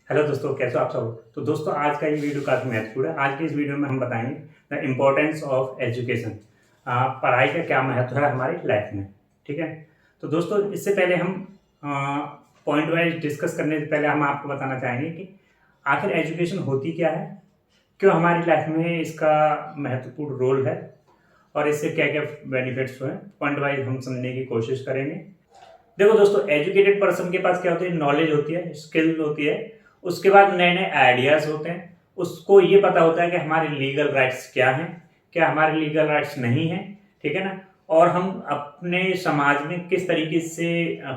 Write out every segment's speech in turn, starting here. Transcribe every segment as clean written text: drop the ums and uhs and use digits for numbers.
Hello दोस्तों, कैसे हो आप सब। तो दोस्तों, आज का ये वीडियो काफ़ी महत्वपूर्ण है। आज के इस वीडियो में हम बताएंगे द इम्पोर्टेंस ऑफ एजुकेशन। पढ़ाई का क्या महत्व है हमारी लाइफ में। ठीक है। तो दोस्तों, इससे पहले हम पॉइंट वाइज डिस्कस करने से पहले हम आपको बताना चाहेंगे कि आखिर एजुकेशन होती क्या है, क्यों हमारी लाइफ में इसका महत्वपूर्ण रोल है और इससे क्या क्या बेनिफिट्स हैं। पॉइंट वाइज हम समझने की कोशिश करेंगे। देखो दोस्तों, एजुकेटेड पर्सन के पास क्या होती है, नॉलेज होती है, स्किल होती है। उसके बाद नए नए आइडियाज होते हैं। उसको ये पता होता है कि हमारे लीगल राइट्स क्या हैं, क्या हमारे लीगल राइट्स नहीं हैं। ठीक है ना। और हम अपने समाज में किस तरीके से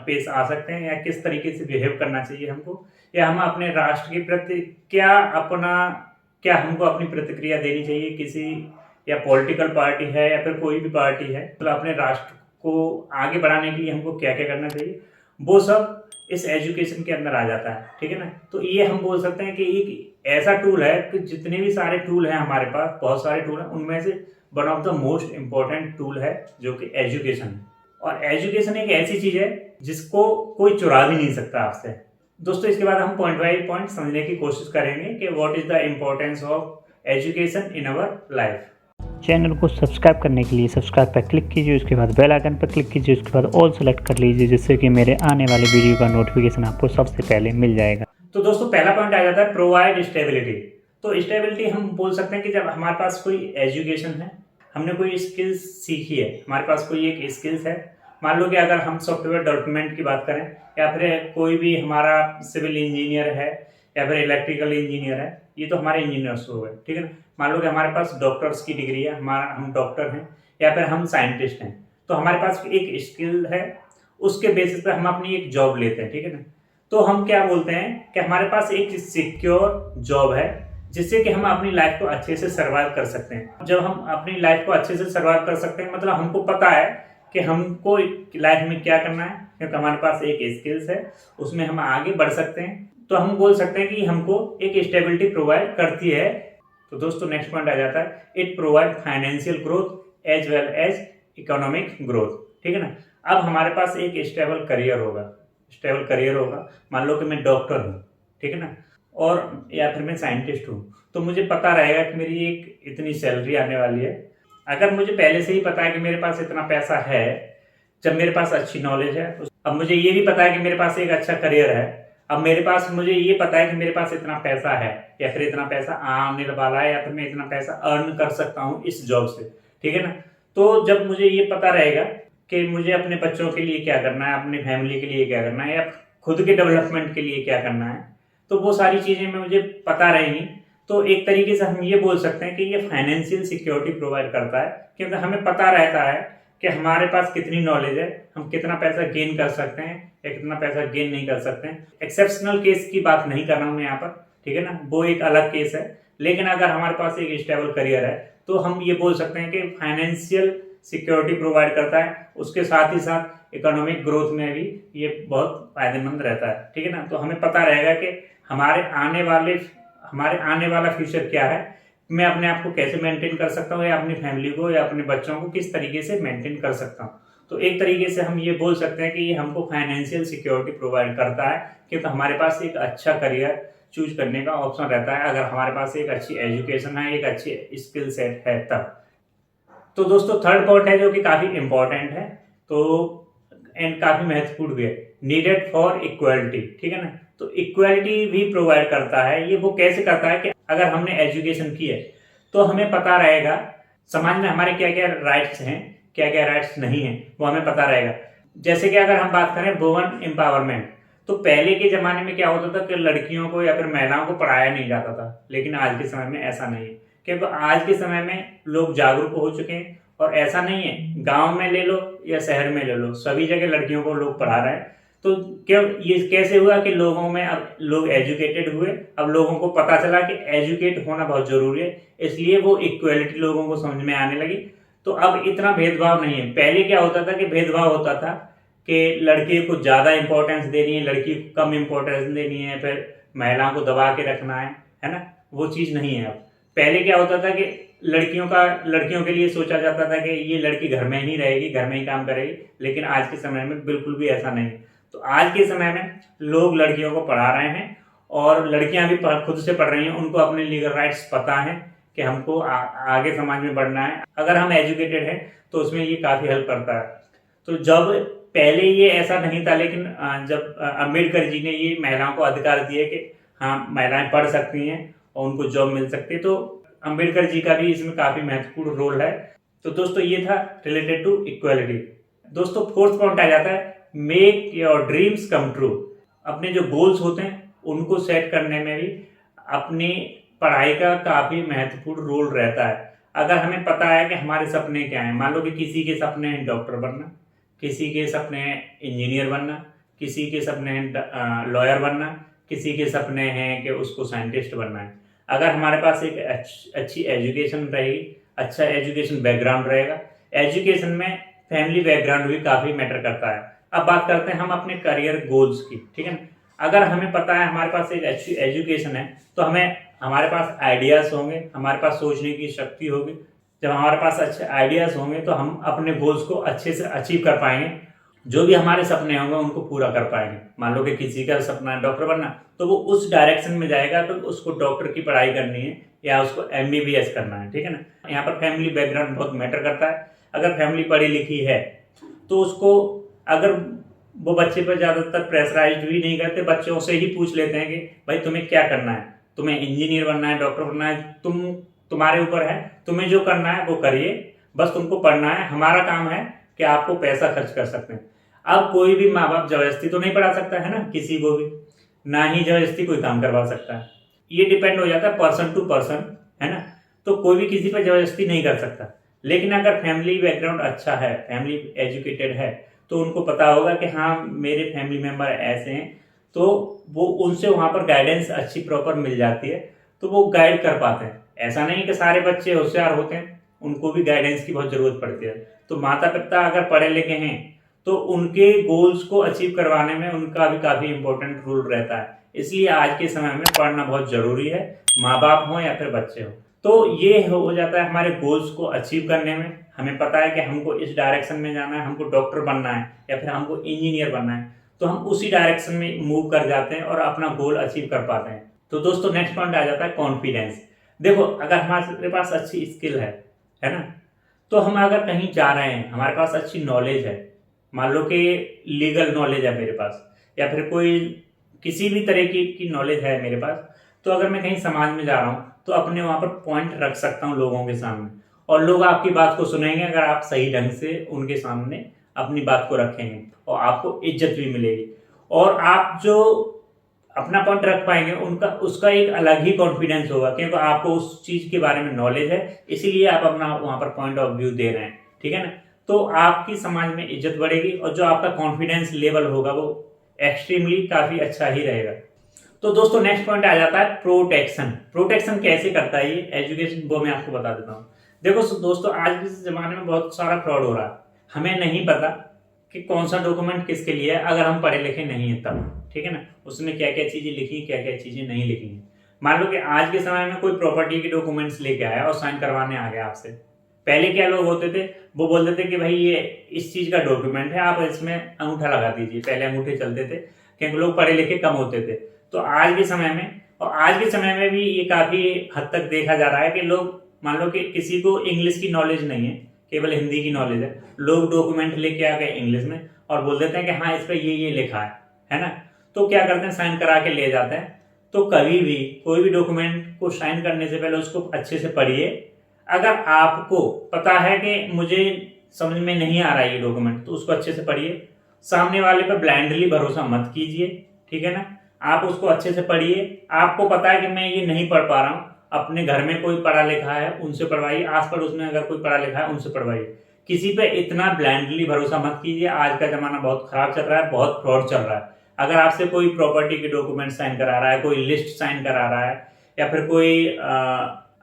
पेश आ सकते हैं, या किस तरीके से बिहेव करना चाहिए हमको, या हम अपने राष्ट्र के प्रति क्या हमको अपनी प्रतिक्रिया देनी चाहिए किसी, या पॉलिटिकल पार्टी है या फिर कोई भी पार्टी है, मतलब अपने राष्ट्र को आगे बढ़ाने के लिए हमको क्या क्या करना चाहिए, वो सब इस एजुकेशन के अंदर आ जाता है। ठीक है ना। तो ये हम बोल सकते हैं कि एक ऐसा टूल है कि जितने भी सारे टूल हैं हमारे पास, बहुत सारे टूल हैं, उनमें से one of the most important tool है जो कि एजुकेशन है। और एजुकेशन एक ऐसी चीज है जिसको कोई चुरा भी नहीं सकता आपसे। दोस्तों, इसके बाद हम पॉइंट बाई पॉइंट समझने की कोशिश करेंगे कि what is the importance of education in our life. Channel को सब्सक्राइब करने के लिए सब्सक्राइब पर क्लिक कीजिए, उसके बाद बेल आइकन पर क्लिक कीजिए, उसके बाद ऑल सेलेक्ट कर लीजिए, जिससे कि मेरे आने वाले वीडियो का नोटिफिकेशन आपको सबसे पहले मिल जाएगा। तो दोस्तों, पहला पॉइंट आ जाता है प्रोवाइड स्टेबिलिटी। तो स्टेबिलिटी हम बोल सकते हैं कि जब हमारे पास कोई एजुकेशन है, हमने कोई स्किल्स सीखी है, हमारे पास कोई एक स्किल्स है। मान लो कि अगर हम सॉफ्टवेयर डेवलपमेंट की बात करें, या फिर कोई भी हमारा सिविल इंजीनियर है या फिर इलेक्ट्रिकल इंजीनियर है, ये तो हमारे इंजीनियर्स हो गए। ठीक है ना। मान लो कि हमारे पास डॉक्टर्स की डिग्री है, हम डॉक्टर हैं या फिर हम साइंटिस्ट हैं, तो हमारे पास एक स्किल है, उसके बेसिस पे हम अपनी एक जॉब लेते हैं। ठीक है ना। तो हम क्या बोलते हैं कि हमारे पास एक सिक्योर जॉब है, जिससे कि हम अपनी लाइफ को अच्छे से सर्वाइव कर सकते हैं। जब हम अपनी लाइफ को अच्छे से सर्वाइव कर सकते हैं, मतलब हमको पता है कि हमको लाइफ में क्या करना है, क्योंकि हमारे पास एक स्किल्स है, उसमें हम आगे बढ़ सकते हैं। तो हम बोल सकते हैं कि हमको एक स्टेबिलिटी प्रोवाइड करती है। तो दोस्तों, नेक्स्ट पॉइंट आ जाता है it provide financial growth as well as economic growth. ठीक है ना। अब हमारे पास एक स्टेबल करियर होगा। मान लो कि मैं डॉक्टर हूँ, ठीक है ना, और या फिर मैं साइंटिस्ट हूँ, तो मुझे पता रहेगा कि मेरी एक इतनी सैलरी आने वाली है। अगर मुझे पहले से ही पता है कि मेरे पास इतना पैसा है, जब मेरे पास अच्छी नॉलेज है, अब मुझे ये भी पता है कि मेरे पास एक अच्छा करियर है, अब मेरे पास मुझे ये पता है कि मेरे पास इतना पैसा है, या फिर इतना पैसा आने वाला है, या फिर मैं इतना पैसा अर्न कर सकता हूँ इस जॉब से। ठीक है ना। तो जब मुझे ये पता रहेगा कि मुझे अपने बच्चों के लिए क्या करना है, अपनी फैमिली के लिए क्या करना है, या खुद के डेवलपमेंट के लिए क्या करना है, तो वो सारी चीज़ें में मुझे पता रहेंगी। तो एक तरीके से हम ये बोल सकते हैं कि ये फाइनेंशियल सिक्योरिटी प्रोवाइड करता है, क्योंकि हमें पता रहता है कि हमारे पास कितनी नॉलेज है, हम कितना पैसा गेन कर सकते हैं या कितना पैसा गेन नहीं कर सकते हैं। एक्सेप्शनल केस की बात नहीं कर रहा हूँ मैं यहाँ पर, ठीक है ना, वो एक अलग केस है। लेकिन अगर हमारे पास एक स्टेबल करियर है, तो हम ये बोल सकते हैं कि फाइनेंशियल सिक्योरिटी प्रोवाइड करता है, उसके साथ ही साथ इकोनॉमिक ग्रोथ में भी ये बहुत फायदेमंद रहता है। ठीक है ना। तो हमें पता रहेगा कि हमारे आने वाला फ्यूचर क्या है, मैं अपने आप को कैसे मेंटेन कर सकता हूँ, या अपनी फैमिली को या अपने बच्चों को किस तरीके से मेंटेन कर सकता हूँ। तो एक तरीके से हम ये बोल सकते हैं कि ये हमको फाइनेंशियल सिक्योरिटी प्रोवाइड करता है, क्योंकि हमारे पास एक अच्छा करियर चूज करने का ऑप्शन रहता है अगर हमारे पास एक अच्छी एजुकेशन है, एक अच्छी स्किल सेट है तब। तो दोस्तों, थर्ड पॉइंट है जो कि काफ़ी इंपॉर्टेंट है, तो एंड काफ़ी महत्वपूर्ण भी है, नीडेड फॉर इक्वालिटी। ठीक है ना। तो इक्वालिटी भी प्रोवाइड करता है। ये वो कैसे करता है कि अगर हमने एजुकेशन की है, तो हमें पता रहेगा समाज में हमारे क्या क्या राइट्स हैं, क्या क्या राइट्स नहीं हैं, वो हमें पता रहेगा। जैसे कि अगर हम बात करें वुमेन एम्पावरमेंट, तो पहले के ज़माने में क्या होता था कि लड़कियों को या फिर महिलाओं को पढ़ाया नहीं जाता था, लेकिन आज के समय में ऐसा नहीं है, क्योंकि आज के समय में लोग जागरूक हो चुके हैं। और ऐसा नहीं है, गांव में ले लो या शहर में ले लो, सभी जगह लड़कियों को लोग पढ़ा रहे हैं। तो क्या ये कैसे हुआ कि लोगों में अब लोग एजुकेटेड हुए, अब लोगों को पता चला कि एजुकेट होना बहुत जरूरी है, इसलिए वो इक्वालिटी लोगों को समझ में आने लगी। तो अब इतना भेदभाव नहीं है। पहले क्या होता था कि भेदभाव होता था कि लड़के को ज़्यादा इंपॉर्टेंस देनी है, लड़की को कम इंपॉर्टेंस देनी है, फिर महिलाओं को दबा के रखना है ना, वो चीज़ नहीं है अब। पहले क्या होता था कि लड़कियों के लिए सोचा जाता था कि ये लड़की घर में ही रहेगी, घर में ही काम करेगी, लेकिन आज के समय में बिल्कुल भी ऐसा नहीं है। तो आज के समय में लोग लड़कियों को पढ़ा रहे हैं, और लड़कियां भी खुद से पढ़ रही हैं, उनको अपने लीगल राइट्स पता है कि हमको आगे समाज में बढ़ना है। अगर हम एजुकेटेड हैं तो उसमें ये काफ़ी हेल्प करता है। तो जब पहले ये ऐसा नहीं था, लेकिन जब अम्बेडकर जी ने ये महिलाओं को अधिकार दिए कि हाँ महिलाएं पढ़ सकती हैं और उनको जॉब मिल सकती है, तो अम्बेडकर जी का भी इसमें काफ़ी महत्वपूर्ण रोल है। तो दोस्तों ये था रिलेटेड टू इक्वालिटी। दोस्तों फोर्थ पॉइंट आ जाता है make your dreams come true. अपने जो गोल्स होते हैं उनको सेट करने में भी अपनी पढ़ाई का काफ़ी महत्वपूर्ण रोल रहता है। अगर हमें पता है कि हमारे सपने क्या हैं, मान लो कि किसी के सपने हैं डॉक्टर बनना, किसी के सपने हैं इंजीनियर बनना, किसी के सपने हैं लॉयर बनना, किसी के सपने हैं कि उसको साइंटिस्ट बनना है। अगर हमारे पास एक अच्छी एजुकेशन रहेगी, अच्छा एजुकेशन बैकग्राउंड रहेगा, एजुकेशन में फैमिली बैकग्राउंड भी काफ़ी मैटर करता है। अब बात करते हैं हम अपने करियर गोल्स की, ठीक है ना। अगर हमें पता है हमारे पास एक अच्छी एजुकेशन है तो हमारे पास आइडियाज़ होंगे, हमारे पास सोचने की शक्ति होगी। जब हमारे पास अच्छे आइडियाज़ होंगे तो हम अपने गोल्स को अच्छे से अचीव कर पाएंगे, जो भी हमारे सपने होंगे उनको पूरा कर पाएंगे। मान लो कि किसी का सपना है डॉक्टर बनना, तो वो उस डायरेक्शन में जाएगा, तो उसको डॉक्टर की पढ़ाई करनी है या उसको MBBS करना है, ठीक है ना। यहाँ पर फैमिली बैकग्राउंड बहुत मैटर करता है। अगर फैमिली पढ़ी लिखी है तो उसको, अगर वो बच्चे पर ज़्यादातर प्रेशराइज भी नहीं करते, बच्चों से ही पूछ लेते हैं कि भाई तुम्हें क्या करना है, तुम्हें इंजीनियर बनना है, डॉक्टर बनना है, तुम्हारे ऊपर है, तुम्हें जो करना है वो करिए, बस तुमको पढ़ना है, हमारा काम है कि आपको पैसा खर्च कर सकते हैं। अब कोई भी माँ बाप जबरदस्ती तो नहीं पढ़ा सकता है ना किसी को भी, ना ही जबरदस्ती कोई काम करवा सकता है। ये डिपेंड हो जाता है पर्सन टू पर्सन, है ना। तो कोई भी किसी पर जबरदस्ती नहीं कर सकता। लेकिन अगर फैमिली बैकग्राउंड अच्छा है, फैमिली एजुकेटेड है, तो उनको पता होगा कि हाँ मेरे फैमिली मेम्बर ऐसे हैं, तो वो उनसे वहाँ पर गाइडेंस अच्छी प्रॉपर मिल जाती है, तो वो गाइड कर पाते हैं। ऐसा नहीं कि सारे बच्चे होशियार होते हैं, उनको भी गाइडेंस की बहुत ज़रूरत पड़ती है। तो माता पिता अगर पढ़े लिखे हैं तो उनके गोल्स को अचीव करवाने में उनका भी काफ़ी इंपॉर्टेंट रोल रहता है। इसलिए आज के समय में पढ़ना बहुत ज़रूरी है, माँ बाप हों या फिर बच्चे हों। तो ये हो जाता है हमारे गोल्स को अचीव करने में। हमें पता है कि हमको इस डायरेक्शन में जाना है, हमको डॉक्टर बनना है या फिर हमको इंजीनियर बनना है, तो हम उसी डायरेक्शन में मूव कर जाते हैं और अपना गोल अचीव कर पाते हैं। तो दोस्तों नेक्स्ट पॉइंट आ जाता है कॉन्फिडेंस। देखो अगर हमारे पास अच्छी स्किल है ना, तो हम अगर कहीं जा रहे हैं, हमारे पास अच्छी नॉलेज है, मान लो कि लीगल नॉलेज है मेरे पास या फिर कोई किसी भी तरह की नॉलेज है मेरे पास, तो अगर मैं कहीं समाज में जा रहा हूँ तो अपने वहाँ पर पॉइंट रख सकता हूँ लोगों के सामने, और लोग आपकी बात को सुनेंगे अगर आप सही ढंग से उनके सामने अपनी बात को रखेंगे, और आपको इज्जत भी मिलेगी। और आप जो अपना पॉइंट रख पाएंगे उसका एक अलग ही कॉन्फिडेंस होगा, क्योंकि आपको उस चीज़ के बारे में नॉलेज है, इसीलिए आप अपना वहाँ पर पॉइंट ऑफ व्यू दे रहे हैं, ठीक है ना। तो आपकी समाज में इज्जत बढ़ेगी और जो आपका कॉन्फिडेंस लेवल होगा वो एक्सट्रीमली काफ़ी अच्छा ही रहेगा। तो दोस्तों नेक्स्ट पॉइंट आ जाता है प्रोटेक्शन। प्रोटेक्शन कैसे करता है ये एजुकेशन, वो मैं आपको बता देता हूँ। देखो दोस्तों आज के ज़माने में बहुत सारा फ्रॉड हो रहा है, हमें नहीं पता कि कौन सा डॉक्यूमेंट किसके लिए है अगर हम पढ़े लिखे नहीं हैं तब, ठीक है ना। उसमें क्या क्या चीज़ें लिखी, क्या क्या चीज़ें नहीं लिखी हैं। मान लो कि आज के समय में कोई प्रॉपर्टी के डॉक्यूमेंट्स लेके आया और साइन करवाने आ गया आपसे, पहले क्या लोग होते थे, वो बोलते थे कि भाई ये इस चीज़ का डॉक्यूमेंट है, आप इसमें अंगूठा लगा दीजिए। पहले अंगूठे चलते थे क्योंकि लोग पढ़े लिखे कम होते थे। तो आज के समय में भी ये काफ़ी हद तक देखा जा रहा है कि लोग, मान लो कि किसी को इंग्लिश की नॉलेज नहीं है, केवल हिंदी की नॉलेज है, लोग डॉक्यूमेंट लेके आ गए इंग्लिश में और बोल देते हैं कि हाँ इस पर ये लिखा है ना। तो क्या करते हैं, साइन करा के ले जाते हैं। तो कभी भी कोई भी डॉक्यूमेंट को साइन करने से पहले उसको अच्छे से पढ़िए। अगर आपको पता है कि मुझे समझ में नहीं आ रहा है ये डॉक्यूमेंट, तो उसको अच्छे से पढ़िए। सामने वाले पर ब्लाइंडली भरोसा मत कीजिए, ठीक है ना। आप उसको अच्छे से पढ़िए। आपको पता है कि मैं ये नहीं पढ़ पा रहा हूँ, अपने घर में कोई पढ़ा लिखा है उनसे पढ़वाइए, आस पड़ोस में अगर कोई पढ़ा लिखा है उनसे पढ़वाइए। किसी पे इतना ब्लाइंडली भरोसा मत कीजिए। आज का ज़माना बहुत ख़राब चल रहा है, बहुत फ्रॉड चल रहा है। अगर आपसे कोई प्रॉपर्टी के डॉक्यूमेंट साइन करा रहा है, कोई लिस्ट साइन करा रहा है, या फिर कोई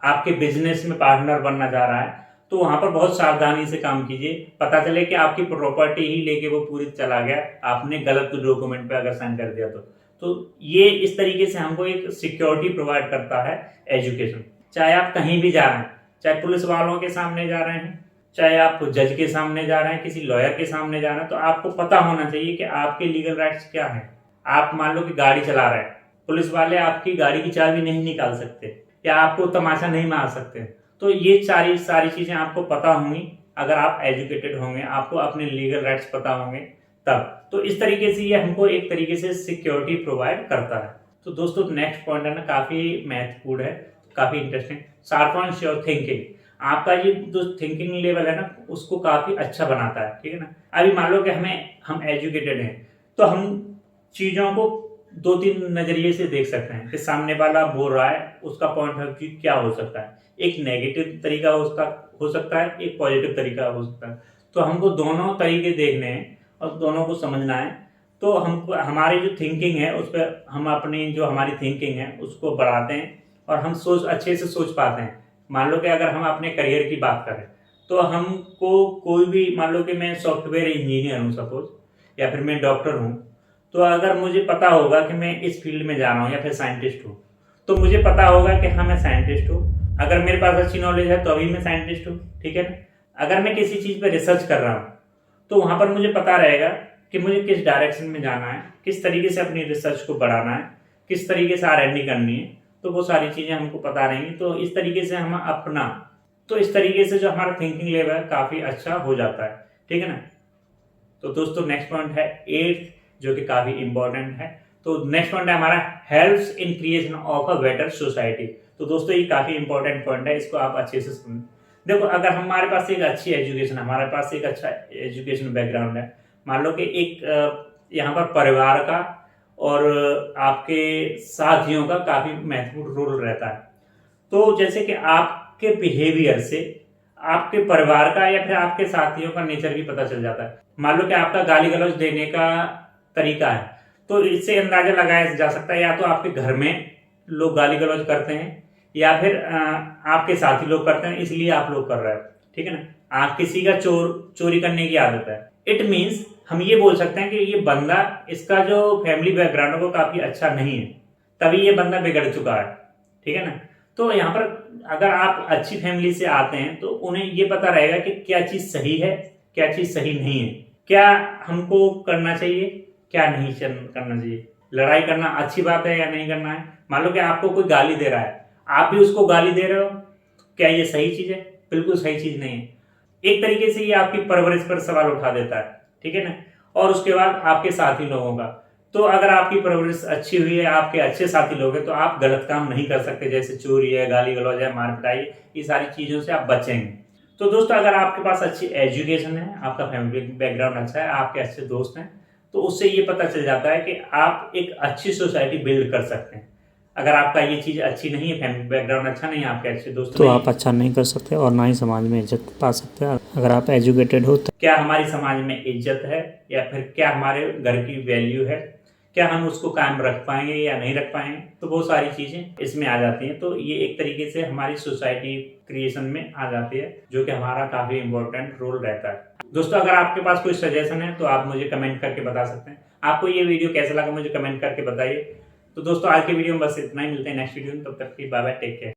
आपके बिजनेस में पार्टनर बनना चाह रहा है, तो वहाँ पर बहुत सावधानी से काम कीजिए। पता चले कि आपकी प्रॉपर्टी ही लेके वो पूरी चला गया, आपने गलत डॉक्यूमेंट पे अगर साइन कर दिया तो ये इस तरीके से हमको एक सिक्योरिटी प्रोवाइड करता है एजुकेशन। चाहे आप कहीं भी जा रहे हैं, चाहे पुलिस वालों के सामने जा रहे हैं, चाहे आप जज के सामने जा रहे हैं, किसी लॉयर के सामने जा रहे हैं, तो आपको पता होना चाहिए कि आपके लीगल राइट्स क्या हैं। आप मान लो कि गाड़ी चला रहे हैं, पुलिस वाले आपकी गाड़ी की चाबी नहीं निकाल सकते या आपको तमाचा नहीं मार सकते। तो ये सारी चीज़ें आपको पता होंगी अगर आप एजुकेटेड होंगे, आपको अपने लीगल राइट्स पता होंगे तब। तो इस तरीके से ये हमको एक तरीके से सिक्योरिटी प्रोवाइड करता है। तो दोस्तों नेक्स्ट पॉइंट है ना, काफ़ी महत्वपूर्ण है, काफ़ी इंटरेस्टिंग, शार्पन्स योर थिंकिंग। आपका ये जो थिंकिंग लेवल है ना उसको काफ़ी अच्छा बनाता है, ठीक है ना। अभी मान लो कि हम एजुकेटेड हैं तो हम चीज़ों को 2-3 नज़रिए से देख सकते हैं कि सामने वाला बोल रहा है उसका पॉइंट ऑफ व्यू क्या हो सकता है। एक नेगेटिव तरीका हो सकता है, एक पॉजिटिव तरीका हो सकता है। तो हमको दोनों तरीके देखने हैं और दोनों को समझना है। तो हमको हमारी जो थिंकिंग है उस पर हम अपनी जो हमारी थिंकिंग है उसको बढ़ाते हैं और हम अच्छे से सोच पाते हैं। मान लो कि अगर हम अपने करियर की बात करें तो हमको कोई भी, मान लो कि मैं सॉफ्टवेयर इंजीनियर हूँ सपोज, या फिर मैं डॉक्टर हूँ, तो अगर मुझे पता होगा कि मैं इस फील्ड में जा रहा हूँ या फिर साइंटिस्ट हूँ, तो मुझे पता होगा कि हाँ मैं साइंटिस्ट हूँ। अगर मेरे पास अच्छी नॉलेज है तो अभी मैं साइंटिस्ट हूँ, ठीक है ना। अगर मैं किसी चीज़ पर रिसर्च कर रहा हूँ तो वहाँ पर मुझे पता रहेगा कि मुझे किस डायरेक्शन में जाना है, किस तरीके से अपनी रिसर्च को बढ़ाना है, किस तरीके से R&D करनी है। तो वो सारी चीज़ें हमको पता रहेंगी। तो इस तरीके से इस तरीके से जो हमारा थिंकिंग लेवल है काफ़ी अच्छा हो जाता है, ठीक है ना। तो दोस्तों नेक्स्ट पॉइंट है 8th, जो कि काफ़ी इंपॉर्टेंट है। तो नेक्स्ट पॉइंट है हमारा helps in creation of a better society. तो दोस्तों ये काफ़ी इंपॉर्टेंट पॉइंट है, इसको आप अच्छे से सुन। देखो, अगर हमारे पास एक अच्छी एजुकेशन, हमारे पास एक अच्छा एजुकेशन बैकग्राउंड है, मान लो कि एक यहाँ पर परिवार का और आपके साथियों का काफ़ी महत्वपूर्ण रोल रहता है। तो जैसे कि आपके बिहेवियर से आपके परिवार का या फिर आपके साथियों का नेचर भी पता चल जाता है। मान लो कि आपका गाली गलौज देने का तरीका है तो इससे अंदाजा लगाया जा सकता है या तो आपके घर में लोग गाली गलौज करते हैं या फिर आपके साथी लोग करते हैं, इसलिए आप लोग कर रहे हो, ठीक है ना। आप किसी का चोरी करने की आदत है, इट मीन्स हम ये बोल सकते हैं कि ये बंदा, इसका जो फैमिली बैकग्राउंड है वो काफ़ी अच्छा नहीं है, तभी ये बंदा बिगड़ चुका है, ठीक है ना। तो यहाँ पर अगर आप अच्छी फैमिली से आते हैं तो उन्हें ये पता रहेगा कि क्या चीज़ सही है, क्या चीज़ सही नहीं है, क्या हमको करना चाहिए, क्या नहीं करना चाहिए, लड़ाई करना अच्छी बात है या नहीं करना है। मान लो कि आपको कोई गाली दे रहा है, आप भी उसको गाली दे रहे हो, क्या ये सही चीज़ है? बिल्कुल सही चीज़ नहीं है। एक तरीके से ये आपकी परवरिश पर सवाल उठा देता है, ठीक है ना। और उसके बाद आपके साथी लोगों का, तो अगर आपकी परवरिश अच्छी हुई है, आपके अच्छे साथी लोग हैं, तो आप गलत काम नहीं कर सकते, जैसे चोरी है, गाली गलौज है, मार पिटाई, ये सारी चीज़ों से आप बचेंगे। तो दोस्तों अगर आपके पास अच्छी एजुकेशन है, आपका फैमिली बैकग्राउंड अच्छा है, आपके अच्छे दोस्त हैं, तो उससे ये पता चल जाता है कि आप एक अच्छी सोसाइटी बिल्ड कर सकते हैं। अगर आपका ये चीज़ अच्छी नहीं है, फैमिली बैकग्राउंड अच्छा नहीं है, आपके अच्छे दोस्त तो आप अच्छा नहीं कर सकते और ना ही समाज में इज्जत पा सकते हैं। अगर आप एजुकेटेड हो तो क्या हमारी समाज में इज्जत है या फिर क्या हमारे घर की वैल्यू है, क्या हम उसको कायम रख पाएंगे या नहीं रख पाएंगे, तो बहुत सारी चीज़ें इसमें आ जाती हैं। तो ये एक तरीके से हमारी सोसाइटी क्रिएशन में आ जाती है, जो कि हमारा काफ़ी इंपॉर्टेंट रोल रहता है। दोस्तों अगर आपके पास कोई सजेशन है तो आप मुझे कमेंट करके बता सकते हैं। आपको ये वीडियो कैसा लगा मुझे कमेंट करके बताइए। तो दोस्तों आज के वीडियो में बस इतना ही, मिलते हैं नेक्स्ट वीडियो में, तब तक की बाय बाय, टेक केयर।